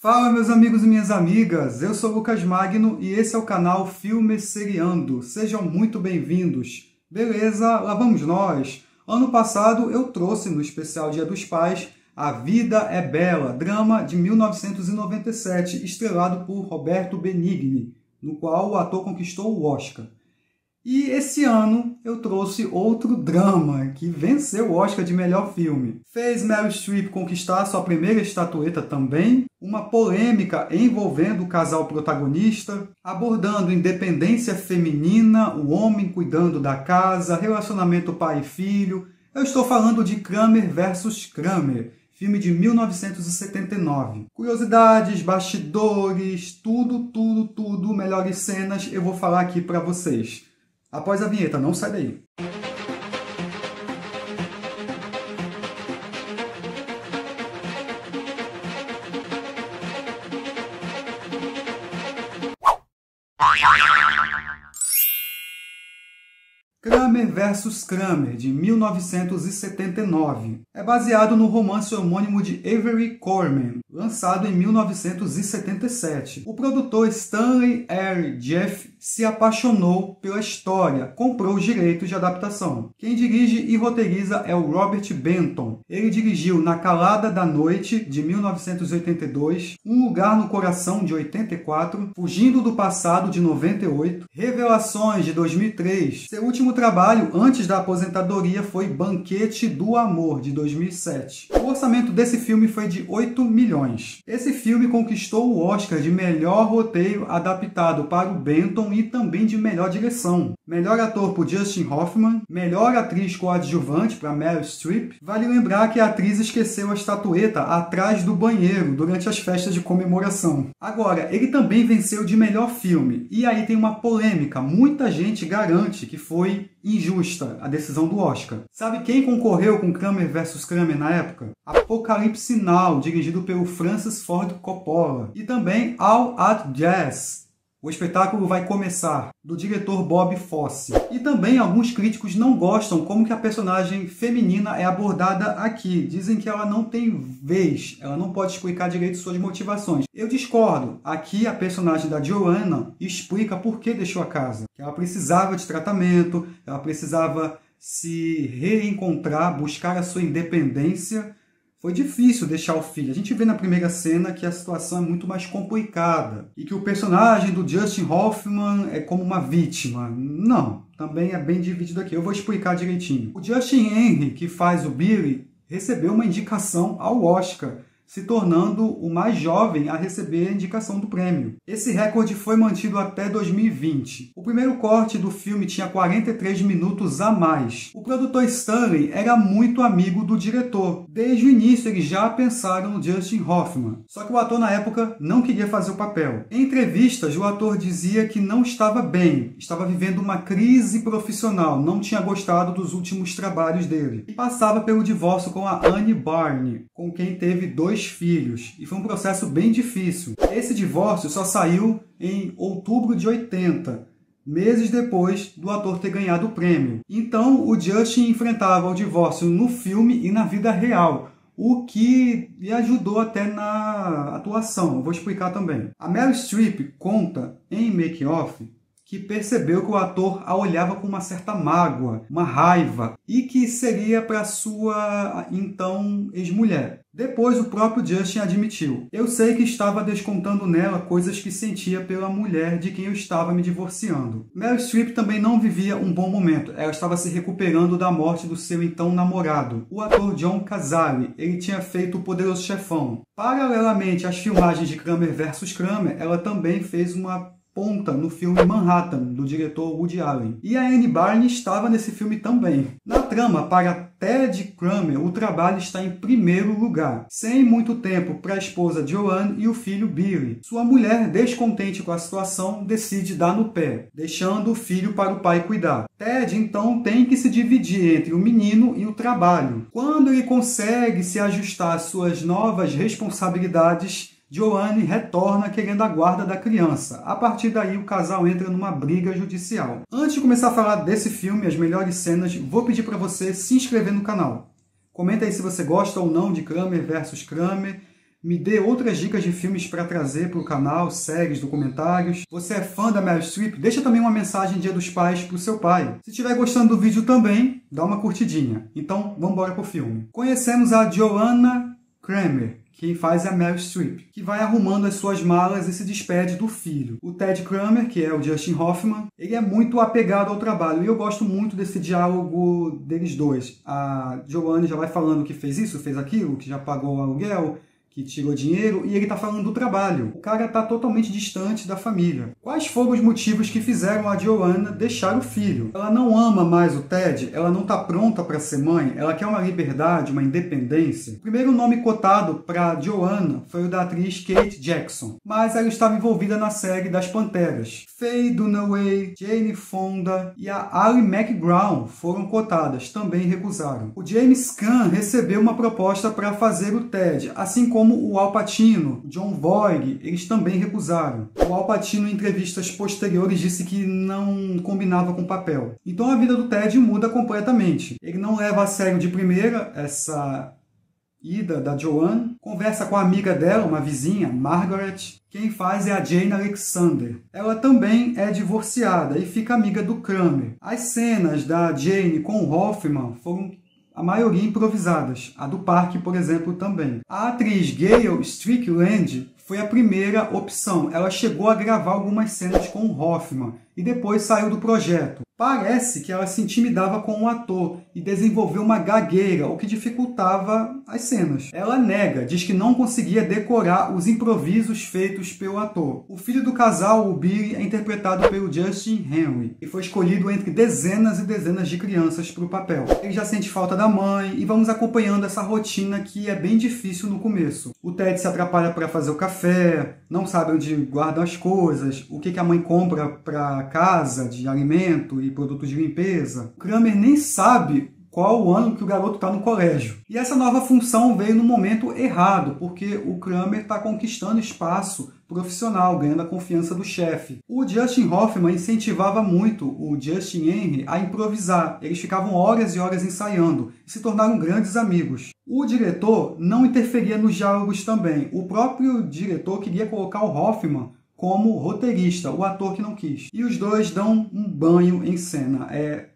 Fala meus amigos e minhas amigas, eu sou Lucas Magno e esse é o canal Filmes Seriando. Sejam muito bem-vindos. Beleza? Lá vamos nós. Ano passado eu trouxe no especial Dia dos Pais A Vida é Bela, drama de 1997, estrelado por Roberto Benigni, no qual o ator conquistou o Oscar. E esse ano eu trouxe outro drama que venceu o Oscar de melhor filme. Fez Meryl Streep conquistar sua primeira estatueta também, uma polêmica envolvendo o casal protagonista, abordando independência feminina, o homem cuidando da casa, relacionamento pai e filho. Eu estou falando de Kramer vs Kramer, filme de 1979. Curiosidades, bastidores, tudo, melhores cenas eu vou falar aqui para vocês. Após a vinheta, não sai daí. Kramer vs Kramer, de 1979. É baseado no romance homônimo de Avery Corman, lançado em 1977. O produtor Stanley R. Jeff se apaixonou pela história, comprou os direitos de adaptação. Quem dirige e roteiriza é o Robert Benton. Ele dirigiu Na Calada da Noite, de 1982, Um Lugar no Coração, de 84, Fugindo do Passado, de 98, Revelações, de 2003. Seu último trabalho antes da aposentadoria foi Banquete do Amor, de 2007. O orçamento desse filme foi de 8 milhões. Esse filme conquistou o Oscar de melhor roteiro adaptado para o Benton e também de melhor direção. Melhor ator por Dustin Hoffman, melhor atriz coadjuvante para Meryl Streep. Vale lembrar que a atriz esqueceu a estatueta atrás do banheiro durante as festas de comemoração. Agora, ele também venceu de melhor filme. E aí tem uma polêmica. Muita gente garante que foi injusta a decisão do Oscar. Sabe quem concorreu com Kramer vs Kramer na época? Apocalipse Now, dirigido pelo Francis Ford Coppola. E também All at Jazz. O espetáculo vai começar, do diretor Bob Fosse. E também alguns críticos não gostam como que a personagem feminina é abordada aqui. Dizem que ela não tem vez, ela não pode explicar direito suas motivações. Eu discordo. Aqui a personagem da Joanna explica por que deixou a casa. Que ela precisava de tratamento, ela precisava se reencontrar, buscar a sua independência. Foi difícil deixar o filho. A gente vê na primeira cena que a situação é muito mais complicada. E que o personagem do Dustin Hoffman é como uma vítima. Não, também é bem dividido aqui. Eu vou explicar direitinho. O Justin Henry, que faz o Billy, recebeu uma indicação ao Oscar, se tornando o mais jovem a receber a indicação do prêmio. Esse recorde foi mantido até 2020. O primeiro corte do filme tinha 43 minutos a mais. O produtor Stanley era muito amigo do diretor. Desde o início eles já pensaram no Dustin Hoffman. Só que o ator na época não queria fazer o papel. Em entrevistas, o ator dizia que não estava bem, estava vivendo uma crise profissional, não tinha gostado dos últimos trabalhos dele. E passava pelo divórcio com a Annie Barney, com quem teve 2 filhos, e foi um processo bem difícil. Esse divórcio só saiu em outubro de 80, meses depois do ator ter ganhado o prêmio. Então o Justin enfrentava o divórcio no filme e na vida real, o que lhe ajudou até na atuação. Eu vou explicar também. A Meryl Streep conta em Make Off que percebeu que o ator a olhava com uma certa mágoa, uma raiva, e que seria para sua então ex-mulher. Depois o próprio Justin admitiu: eu sei que estava descontando nela coisas que sentia pela mulher de quem eu estava me divorciando. Meryl Streep também não vivia um bom momento. Ela estava se recuperando da morte do seu então namorado, o ator John Cazale. Ele tinha feito O Poderoso Chefão. Paralelamente às filmagens de Kramer vs Kramer, ela também fez uma ponta no filme Manhattan, do diretor Woody Allen. E a Annie Barney estava nesse filme também. Na trama, para Ted Kramer, o trabalho está em primeiro lugar, sem muito tempo para a esposa Joanne e o filho Billy. Sua mulher, descontente com a situação, decide dar no pé, deixando o filho para o pai cuidar. Ted, então, tem que se dividir entre o menino e o trabalho. Quando ele consegue se ajustar às suas novas responsabilidades, Joanne retorna querendo a guarda da criança. A partir daí, o casal entra numa briga judicial. Antes de começar a falar desse filme, as melhores cenas, vou pedir para você se inscrever no canal. Comenta aí se você gosta ou não de Kramer vs Kramer. Me dê outras dicas de filmes para trazer para o canal, séries, documentários. Você é fã da Meryl Streep? Deixa também uma mensagem Dia dos Pais para o seu pai. Se estiver gostando do vídeo também, dá uma curtidinha. Então, vamos embora pro filme. Conhecemos a Joanna Kramer, quem faz é a Meryl Streep, que vai arrumando as suas malas e se despede do filho. O Ted Kramer, que é o Dustin Hoffman, ele é muito apegado ao trabalho e eu gosto muito desse diálogo deles dois. A Joanna já vai falando que fez isso, fez aquilo, que já pagou o aluguel, que tirou dinheiro, e ele tá falando do trabalho. O cara tá totalmente distante da família. Quais foram os motivos que fizeram a Joanna deixar o filho? Ela não ama mais o Ted, ela não tá pronta para ser mãe, ela quer uma liberdade, uma independência. O primeiro nome cotado para Joanna foi o da atriz Kate Jackson, mas ela estava envolvida na série das Panteras. Faye Dunaway, Jane Fonda e a Ali MacGrown foram cotadas, também recusaram. O James Caan recebeu uma proposta para fazer o Ted, assim como o Al Pacino, John Voight, eles também recusaram. O Al Pacino, em entrevistas posteriores, disse que não combinava com o papel. Então a vida do Ted muda completamente. Ele não leva a sério de primeira essa ida da Joanne, conversa com a amiga dela, uma vizinha, Margaret. Quem faz é a Jane Alexander. Ela também é divorciada e fica amiga do Kramer. As cenas da Jane com o Hoffman foram a maioria improvisadas. A do parque, por exemplo, também. A atriz Gayle Strickland foi a primeira opção. Ela chegou a gravar algumas cenas com o Hoffman e depois saiu do projeto. Parece que ela se intimidava com o ator e desenvolveu uma gagueira, o que dificultava as cenas. Ela nega, diz que não conseguia decorar os improvisos feitos pelo ator. O filho do casal, o Billy, é interpretado pelo Justin Henry e foi escolhido entre dezenas e dezenas de crianças para o papel. Ele já sente falta da mãe e vamos acompanhando essa rotina que é bem difícil no começo. O Ted se atrapalha para fazer o café, não sabe onde guardam as coisas, o que a mãe compra para casa de alimento e produtos de limpeza. O Kramer nem sabe qual o ano que o garoto está no colégio. E essa nova função veio no momento errado, porque o Kramer está conquistando espaço profissional, ganhando a confiança do chefe. O Dustin Hoffman incentivava muito o Justin Henry a improvisar. Eles ficavam horas e horas ensaiando e se tornaram grandes amigos. O diretor não interferia nos diálogos também. O próprio diretor queria colocar o Hoffman como roteirista, o ator que não quis. E os dois dão um banho em cena.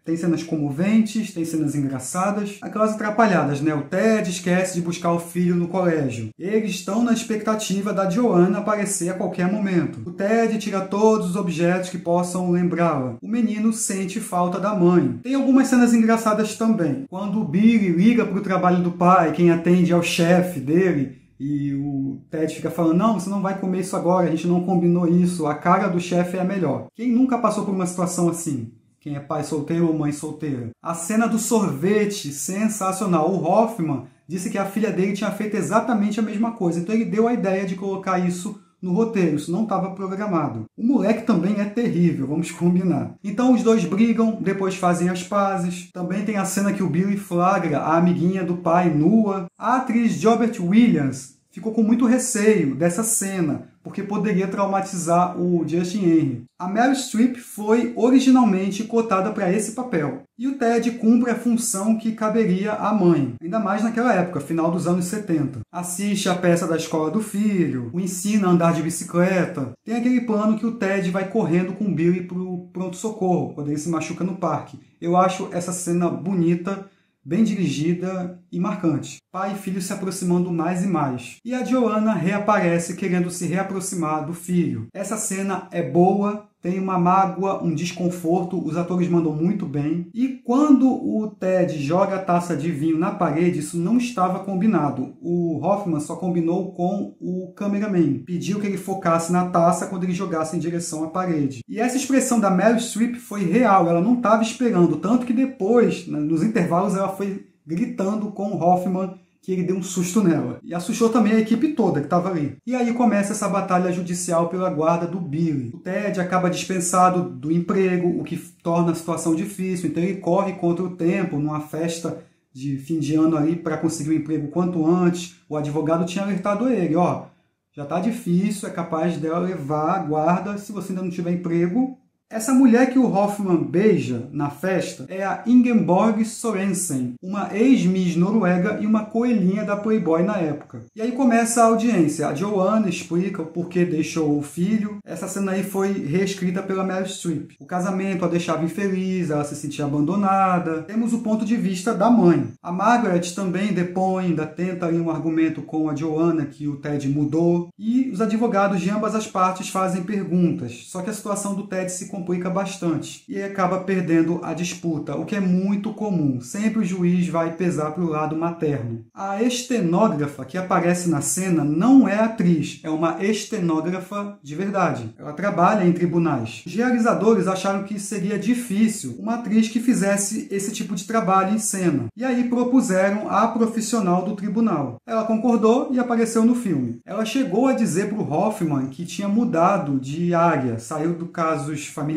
Tem cenas comoventes, tem cenas engraçadas, aquelas atrapalhadas, né? O Ted esquece de buscar o filho no colégio. Eles estão na expectativa da Joanna aparecer a qualquer momento. O Ted tira todos os objetos que possam lembrá-la. O menino sente falta da mãe. Tem algumas cenas engraçadas também. Quando o Billy liga para o trabalho do pai, quem atende é o chefe dele, e o Ted fica falando, não, você não vai comer isso agora, a gente não combinou isso, a cara do chefe é a melhor. Quem nunca passou por uma situação assim? Quem é pai solteiro ou mãe solteira? A cena do sorvete, sensacional. O Hoffman disse que a filha dele tinha feito exatamente a mesma coisa, então ele deu a ideia de colocar isso no roteiro, isso não estava programado. O moleque também é terrível, vamos combinar. Então os dois brigam, depois fazem as pazes. Também tem a cena que o Billy flagra a amiguinha do pai nua. A atriz Jobert Williams ficou com muito receio dessa cena, porque poderia traumatizar o Justin Henry. A Meryl Streep foi originalmente cotada para esse papel. E o Ted cumpre a função que caberia à mãe, ainda mais naquela época, final dos anos 70. Assiste a peça da escola do filho, o ensina a andar de bicicleta. Tem aquele plano que o Ted vai correndo com o Billy pro pronto-socorro, quando ele se machuca no parque. Eu acho essa cena bonita, bem dirigida e marcante. Pai e filho se aproximando mais e mais. E a Joanna reaparece querendo se reaproximar do filho. Essa cena é boa, tem uma mágoa, um desconforto, os atores mandam muito bem. E quando o Ted joga a taça de vinho na parede, isso não estava combinado. O Hoffman só combinou com o cameraman. Pediu que ele focasse na taça quando ele jogasse em direção à parede. E essa expressão da Meryl Streep foi real, ela não estava esperando. Tanto que depois, nos intervalos, ela foi gritando com o Hoffman que ele deu um susto nela. E assustou também a equipe toda que estava ali. E aí começa essa batalha judicial pela guarda do Billy. O Ted acaba dispensado do emprego, o que torna a situação difícil. Então ele corre contra o tempo numa festa de fim de ano ali para conseguir um emprego quanto antes. O advogado tinha alertado ele, ó, já está difícil, é capaz dela levar a guarda, se você ainda não tiver emprego, Essa mulher que o Hoffman beija na festa é a Ingeborg Sorensen, uma ex-Miss Noruega e uma coelhinha da Playboy na época. E aí começa a audiência. A Joanna explica o porquê deixou o filho. Essa cena aí foi reescrita pela Meryl Streep. O casamento a deixava infeliz, ela se sentia abandonada. Temos o ponto de vista da mãe. A Margaret também depõe, ainda tenta ali um argumento com a Joanna que o Ted mudou. E os advogados de ambas as partes fazem perguntas. Só que a situação do Ted se complica bastante e acaba perdendo a disputa, o que é muito comum. Sempre o juiz vai pesar para o lado materno. A estenógrafa que aparece na cena não é atriz, é uma estenógrafa de verdade. Ela trabalha em tribunais. Os realizadores acharam que seria difícil uma atriz que fizesse esse tipo de trabalho em cena. E aí propuseram a profissional do tribunal. Ela concordou e apareceu no filme. Ela chegou a dizer para o Hoffman que tinha mudado de área, saiu do casos familiares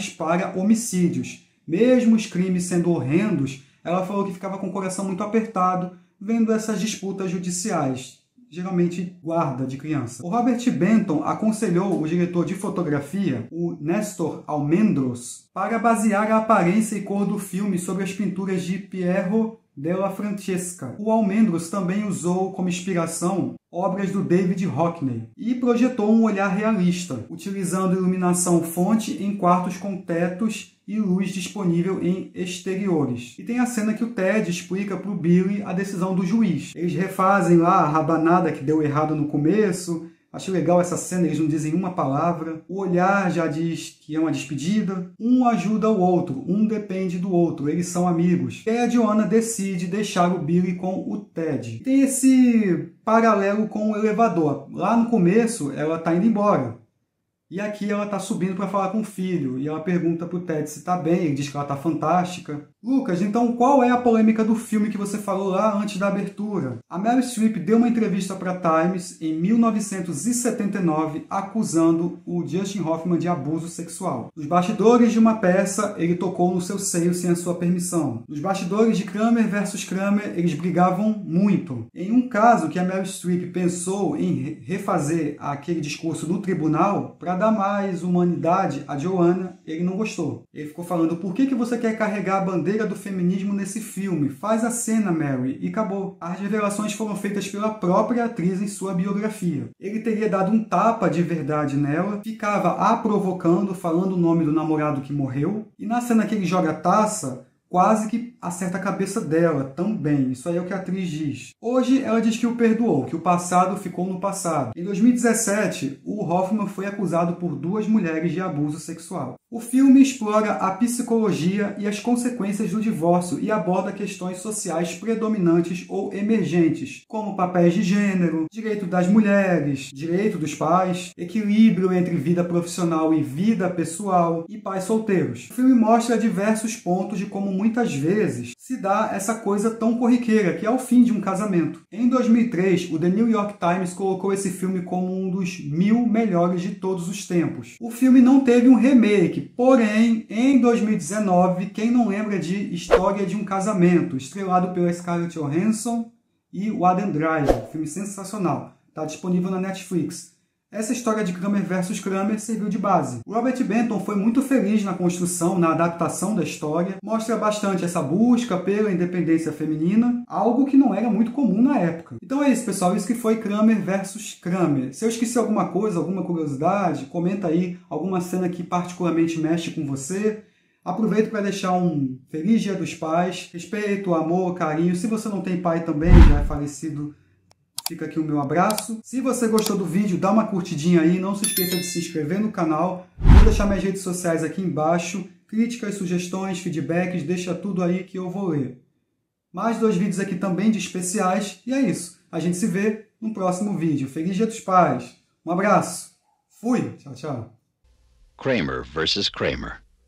para homicídios. Mesmo os crimes sendo horrendos, ela falou que ficava com o coração muito apertado vendo essas disputas judiciais, geralmente guarda de criança. O Robert Benton aconselhou o diretor de fotografia, o Nestor Almendros, para basear a aparência e cor do filme sobre as pinturas de Piero della Francesca. O Almendros também usou como inspiração obras do David Hockney e projetou um olhar realista, utilizando iluminação fonte em quartos com tetos e luz disponível em exteriores. E tem a cena que o Ted explica para o Billy a decisão do juiz. Eles refazem lá a rabanada que deu errado no começo. Acho legal essa cena, eles não dizem uma palavra. O olhar já diz que é uma despedida. Um ajuda o outro, um depende do outro, eles são amigos. E aí a Joanna decide deixar o Billy com o Ted. Tem esse paralelo com o elevador. Lá no começo, ela está indo embora. E aqui ela está subindo para falar com o filho. E ela pergunta para o Ted se está bem, ele diz que ela está fantástica. Lucas, então qual é a polêmica do filme que você falou lá antes da abertura? A Meryl Streep deu uma entrevista para Times em 1979 acusando o Dustin Hoffman de abuso sexual. Nos bastidores de uma peça, ele tocou no seu seio sem a sua permissão. Nos bastidores de Kramer versus Kramer, eles brigavam muito. Em um caso que a Meryl Streep pensou em refazer aquele discurso no tribunal, para dar mais humanidade a Joanna, ele não gostou. Ele ficou falando, por que você quer carregar a bandeira do feminismo nesse filme? Faz a cena, Mary, e acabou. As revelações foram feitas pela própria atriz em sua biografia. Ele teria dado um tapa de verdade nela, ficava a provocando, falando o nome do namorado que morreu, e na cena que ele joga a taça, quase que acerta a cabeça dela também. Isso aí é o que a atriz diz. Hoje ela diz que o perdoou, que o passado ficou no passado. Em 2017, o Hoffman foi acusado por 2 mulheres de abuso sexual. O filme explora a psicologia e as consequências do divórcio e aborda questões sociais predominantes ou emergentes, como papéis de gênero, direito das mulheres, direito dos pais, equilíbrio entre vida profissional e vida pessoal e pais solteiros. O filme mostra diversos pontos de como muitas vezes se dá essa coisa tão corriqueira, que é o fim de um casamento. Em 2003, o The New York Times colocou esse filme como um dos 1000 melhores de todos os tempos. O filme não teve um remake, porém, em 2019, quem não lembra de História de um Casamento, estrelado pela Scarlett Johansson e o Adam Driver, filme sensacional, está disponível na Netflix. Essa história de Kramer versus Kramer serviu de base. O Robert Benton foi muito feliz na construção, na adaptação da história. Mostra bastante essa busca pela independência feminina, algo que não era muito comum na época. Então é isso, pessoal. Isso que foi Kramer versus Kramer. Se eu esqueci alguma coisa, alguma curiosidade, comenta aí alguma cena que particularmente mexe com você. Aproveito para deixar um feliz Dia dos Pais. Respeito, amor, carinho. Se você não tem pai também, já é falecido, fica aqui o meu abraço. Se você gostou do vídeo, dá uma curtidinha aí. Não se esqueça de se inscrever no canal. Vou deixar minhas redes sociais aqui embaixo. Críticas, sugestões, feedbacks, deixa tudo aí que eu vou ler. Mais 2 vídeos aqui também de especiais. E é isso. A gente se vê no próximo vídeo. Feliz Dia dos Pais. Um abraço. Fui. Tchau, tchau. Kramer versus Kramer.